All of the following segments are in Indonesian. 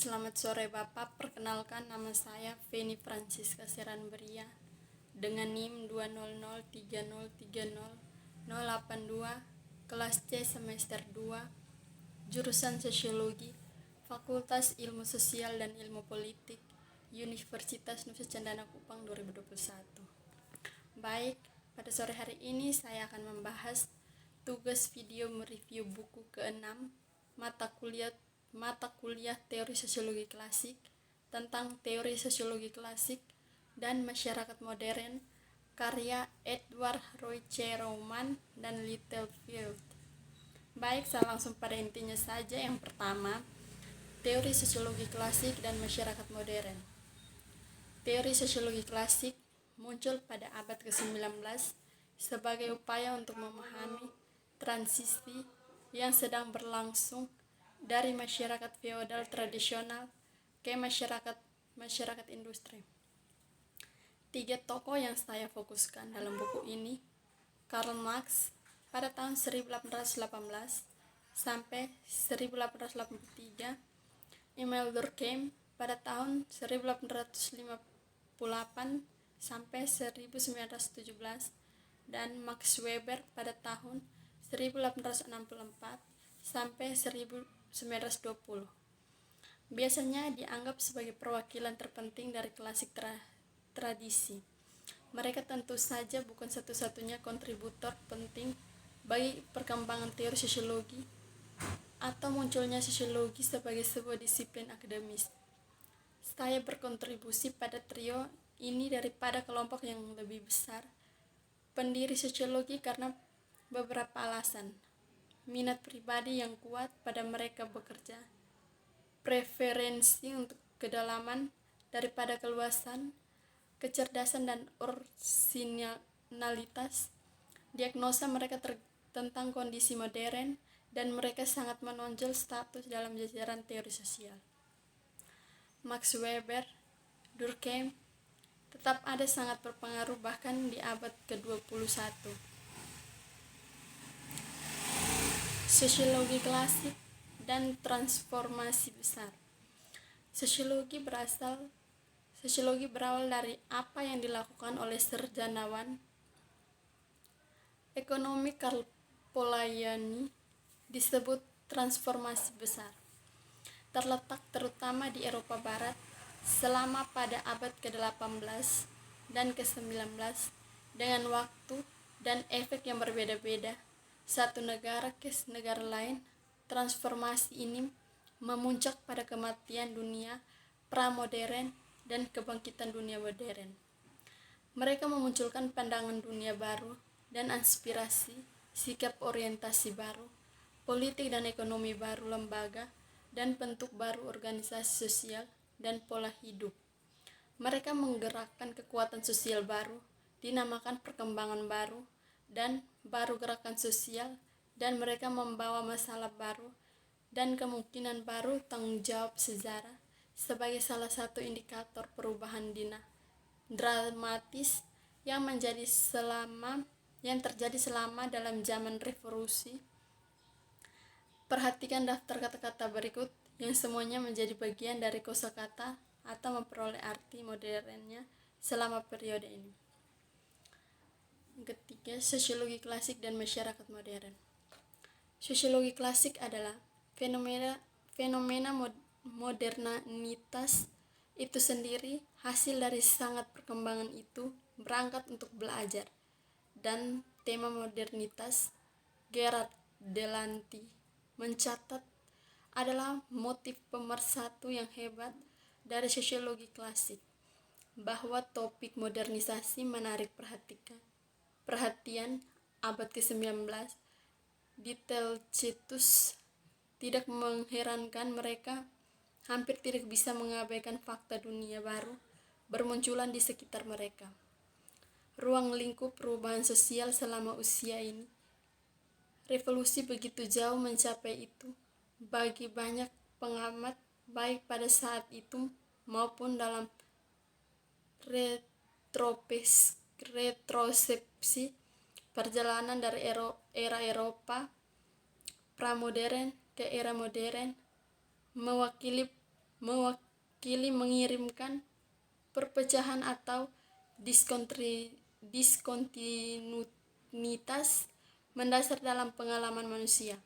selamat sore Bapak. Perkenalkan, nama saya Feni Francisca Seranberia dengan NIM 200303082, kelas C semester 2, jurusan Sosiologi, Fakultas Ilmu Sosial dan Ilmu Politik, Universitas Nusa Cendana Kupang 2021. Baik, pada sore hari ini saya akan membahas tugas video mereview buku ke-6 mata kuliah Teori Sosiologi Klasik tentang Teori Sosiologi Klasik dan Masyarakat Modern karya Edward Roy-C-Rowman dan Littlefield. Baik, saya langsung pada intinya saja. Yang pertama, Teori Sosiologi Klasik dan Masyarakat Modern. Teori Sosiologi Klasik muncul pada abad ke-19 sebagai upaya untuk memahami transisi yang sedang berlangsung dari masyarakat feodal tradisional ke masyarakat industri. 3 tokoh yang saya fokuskan dalam buku ini: Karl Marx pada tahun 1818 sampai 1883, Emile Durkheim pada tahun 1858 sampai 1917, dan Max Weber pada tahun 1864 sampai 1920. Biasanya dianggap sebagai perwakilan terpenting dari klasik tradisi. Mereka tentu saja bukan satu-satunya kontributor penting bagi perkembangan teori sosiologi atau munculnya sosiologi sebagai sebuah disiplin akademis. Saya berkontribusi pada trio ini daripada kelompok yang lebih besar pendiri sosiologi karena beberapa alasan: minat pribadi yang kuat pada mereka bekerja, preferensi untuk kedalaman daripada keluasan, kecerdasan dan orisinalitas, diagnosa mereka tentang kondisi modern, dan mereka sangat menonjol status dalam jajaran teori sosial. Max Weber, Durkheim tetap ada sangat berpengaruh bahkan di abad ke-21. Sosiologi klasik dan transformasi besar. Sosiologi berawal dari apa yang dilakukan oleh sejarawan ekonomi Karl Polanyi disebut transformasi besar. Terletak terutama di Eropa Barat selama pada abad ke-18 dan ke-19 dengan waktu dan efek yang berbeda-beda satu negara ke negara lain. Transformasi ini memuncak pada kematian dunia pramodern dan kebangkitan dunia modern. Mereka memunculkan pandangan dunia baru dan aspirasi, sikap orientasi baru, politik dan ekonomi baru, lembaga dan bentuk baru organisasi sosial dan pola hidup. Mereka menggerakkan kekuatan sosial baru, dinamakan perkembangan baru dan baru gerakan sosial, dan mereka membawa masalah baru dan kemungkinan baru tanggung jawab sejarah sebagai salah satu indikator perubahan dramatis yang terjadi selama dalam zaman revolusi. Perhatikan daftar kata-kata berikut yang semuanya menjadi bagian dari kosakata atau memperoleh arti modernnya selama periode ini. Ketiga, sosiologi klasik dan masyarakat modern. Sosiologi klasik adalah fenomena modernitas itu sendiri, hasil dari sangat perkembangan itu berangkat untuk belajar, dan tema modernitas Gerard Delanty mencatat adalah motif pemersatu yang hebat dari sosiologi klasik, bahwa topik modernisasi menarik perhatian abad ke-19 detail cetus. Tidak mengherankan mereka hampir tidak bisa mengabaikan fakta dunia baru bermunculan di sekitar mereka. Ruang lingkup perubahan sosial selama usia ini. Revolusi begitu jauh mencapai itu bagi banyak pengamat, baik pada saat itu maupun dalam retrosepsi perjalanan dari era Eropa pramodern ke era modern, mewakili mewakili mengirimkan perpecahan atau diskontinuitas mendasar dalam pengalaman manusia.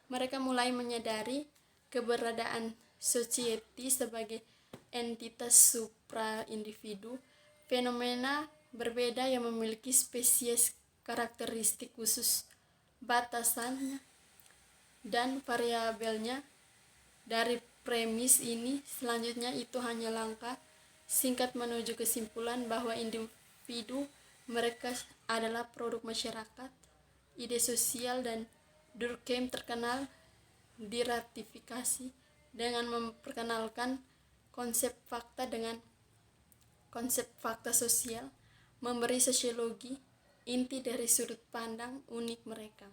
Mereka mulai menyadari keberadaan society sebagai entitas supra-individu, fenomena berbeda yang memiliki spesies karakteristik khusus, batasannya, dan variabelnya. Dari premis ini, selanjutnya itu hanya langkah singkat menuju kesimpulan bahwa individu mereka adalah produk masyarakat, ide sosial, dan Durkheim terkenal diratifikasi dengan memperkenalkan konsep fakta dengan konsep fakta sosial, memberi sosiologi inti dari sudut pandang unik mereka.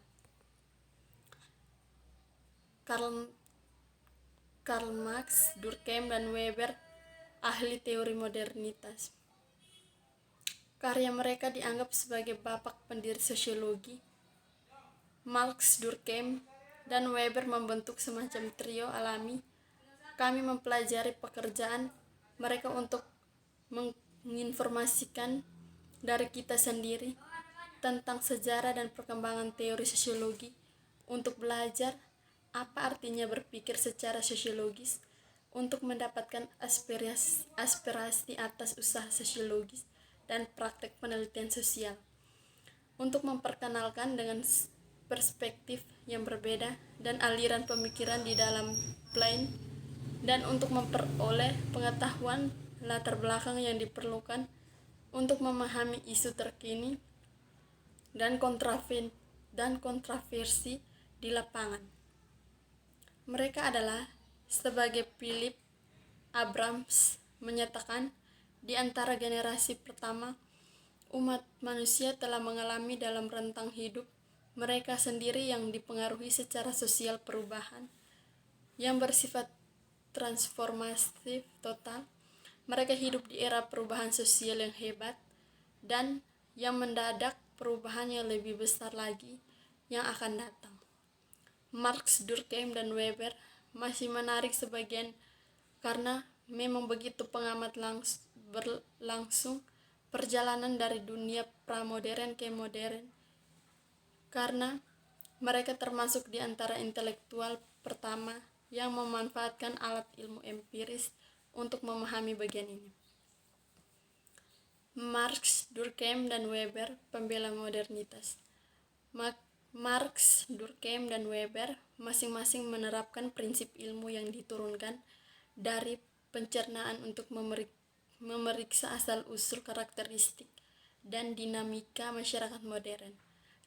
Karl Marx, Durkheim, dan Weber, ahli teori modernitas. Karya mereka dianggap sebagai bapak pendiri sosiologi. Marx, Durkheim, dan Weber membentuk semacam trio alami. Kami mempelajari pekerjaan mereka untuk menginformasikan dari kita sendiri tentang sejarah dan perkembangan teori sosiologi, untuk belajar apa artinya berpikir secara sosiologis, untuk mendapatkan aspirasi atas usaha sosiologis dan praktek penelitian sosial, untuk memperkenalkan dengan perspektif yang berbeda dan aliran pemikiran di dalam plain, dan untuk memperoleh pengetahuan latar belakang yang diperlukan untuk memahami isu terkini dan kontroversi di lapangan. Mereka adalah, sebagai Philip Abrams menyatakan, di antara generasi pertama, umat manusia telah mengalami dalam rentang hidup mereka sendiri yang dipengaruhi secara sosial perubahan yang bersifat transformatif total. Mereka hidup di era perubahan sosial yang hebat dan yang mendadak, perubahan yang lebih besar lagi yang akan datang. Marx, Durkheim, dan Weber masih menarik sebagian karena memang begitu pengamat berlangsung perjalanan dari dunia pramodern ke modern, karena mereka termasuk di antara intelektual pertama yang memanfaatkan alat ilmu empiris untuk memahami bagian ini. Marx, Durkheim, dan Weber, pembela modernitas. Marx, Durkheim, dan Weber masing-masing menerapkan prinsip ilmu yang diturunkan dari pencernaan untuk memeriksa asal-usul karakteristik dan dinamika masyarakat modern.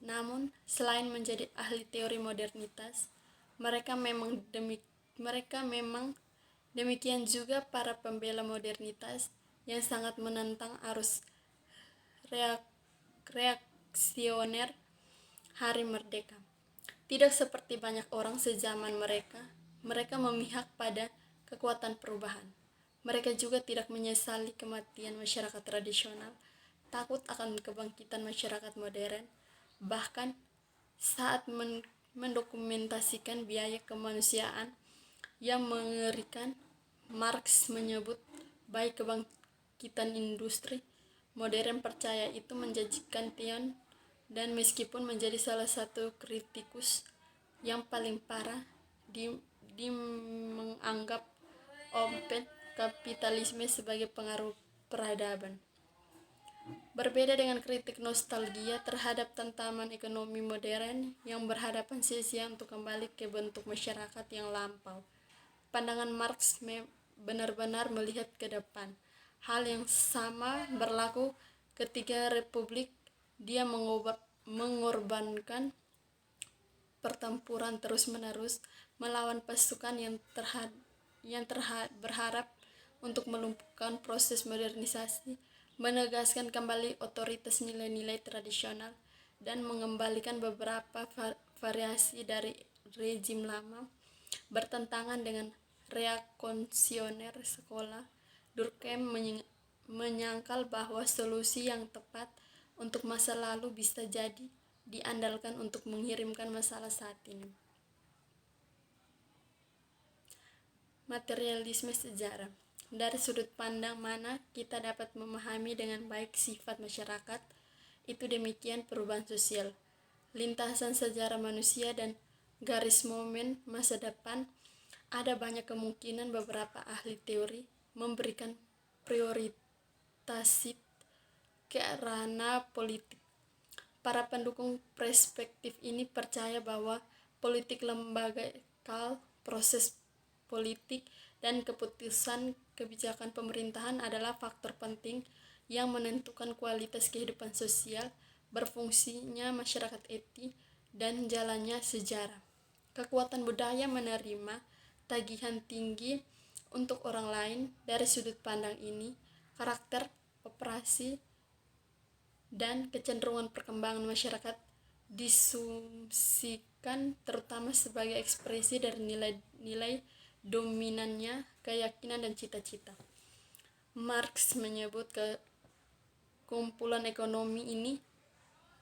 Namun, selain menjadi ahli teori modernitas, mereka memang demikian juga para pembela modernitas yang sangat menentang arus reaksioner hari merdeka. Tidak seperti banyak orang sezaman mereka memihak pada kekuatan perubahan. Mereka juga tidak menyesali kematian masyarakat tradisional, takut akan kebangkitan masyarakat modern. Bahkan saat mendokumentasikan biaya kemanusiaan yang mengerikan, Marx menyebut baik kebangkitan industri modern percaya itu menjanjikan Tion, dan meskipun menjadi salah satu kritikus yang paling parah di menganggap open kapitalisme sebagai pengaruh peradaban. Berbeda dengan kritik nostalgia terhadap tantangan ekonomi modern yang berhadapan sia-sia untuk kembali ke bentuk masyarakat yang lampau, pandangan Marx benar-benar melihat ke depan. Hal yang sama berlaku ketika Republik. Dia mengorbankan pertempuran terus-menerus melawan pasukan yang berharap untuk melumpuhkan proses modernisasi, menegaskan kembali otoritas nilai-nilai tradisional, dan mengembalikan beberapa variasi dari rezim lama, bertentangan dengan reaksioner sekolah. Durkheim menyangkal bahwa solusi yang tepat untuk masa lalu bisa jadi diandalkan untuk mengirimkan masalah saat ini. materialisme sejarah. Dari sudut pandang mana kita dapat memahami dengan baik sifat masyarakat, itu demikian perubahan sosial, lintasan sejarah manusia dan garis momen masa depan. Ada banyak kemungkinan beberapa ahli teori memberikan prioritas ke ranah politik. Para pendukung perspektif ini percaya bahwa politik lembaga, proses politik, dan keputusan kebijakan pemerintahan adalah faktor penting yang menentukan kualitas kehidupan sosial, berfungsinya masyarakat etis, dan jalannya sejarah. Kekuatan budaya menerima tagihan tinggi untuk orang lain. Dari sudut pandang ini, karakter, operasi, dan kecenderungan perkembangan masyarakat disumsikan terutama sebagai ekspresi dari nilai-nilai dominannya keyakinan dan cita-cita. Marx menyebut kumpulan ekonomi ini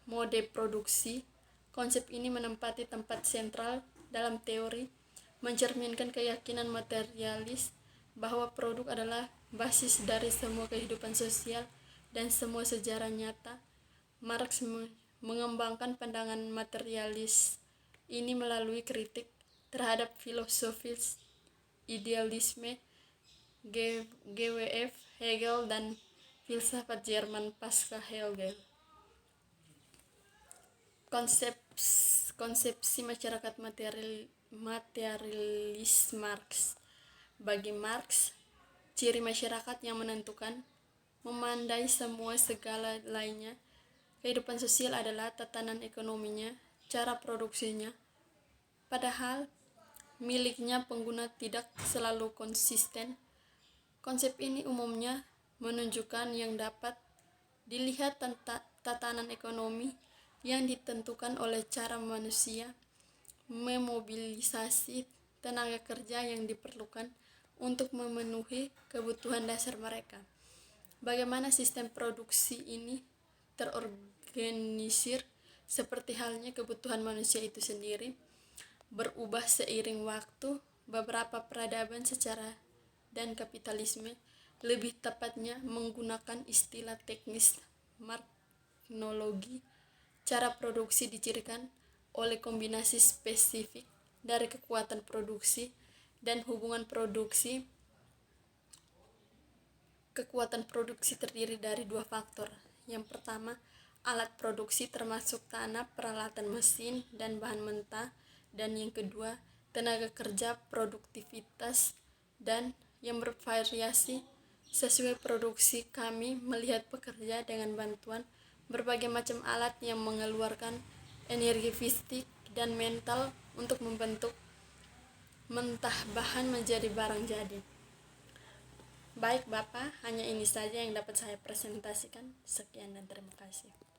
mode produksi. Konsep ini menempati tempat sentral dalam teori, mencerminkan keyakinan materialis bahwa produk adalah basis dari semua kehidupan sosial dan semua sejarah nyata. Marx mengembangkan pandangan materialis ini melalui kritik terhadap filosofis idealisme GWF Hegel dan filsafat Jerman pasca Hegel. Konsepsi masyarakat materialis Marx. Bagi Marx, ciri masyarakat yang menentukan, memandai semua segala lainnya, kehidupan sosial adalah tatanan ekonominya, cara produksinya. Padahal miliknya pengguna tidak selalu konsisten. Konsep ini umumnya menunjukkan yang dapat dilihat tatanan ekonomi yang ditentukan oleh cara manusia memobilisasi tenaga kerja yang diperlukan untuk memenuhi kebutuhan dasar mereka. Bagaimana sistem produksi ini terorganisir, seperti halnya kebutuhan manusia itu sendiri, berubah seiring waktu. Beberapa peradaban secara dan kapitalisme, lebih tepatnya menggunakan istilah teknis marknologi, cara produksi dicirikan oleh kombinasi spesifik dari kekuatan produksi dan hubungan produksi. Kekuatan produksi terdiri dari dua faktor. Yang pertama, alat produksi termasuk tanah, peralatan mesin, dan bahan mentah. Dan yang kedua, tenaga kerja, produktivitas, dan yang bervariasi sesuai produksi. Kami melihat pekerja dengan bantuan berbagai macam alat yang mengeluarkan energi fisik dan mental untuk membentuk mentah bahan menjadi barang jadi. Baik Bapak, hanya ini saja yang dapat saya presentasikan. Sekian dan terima kasih.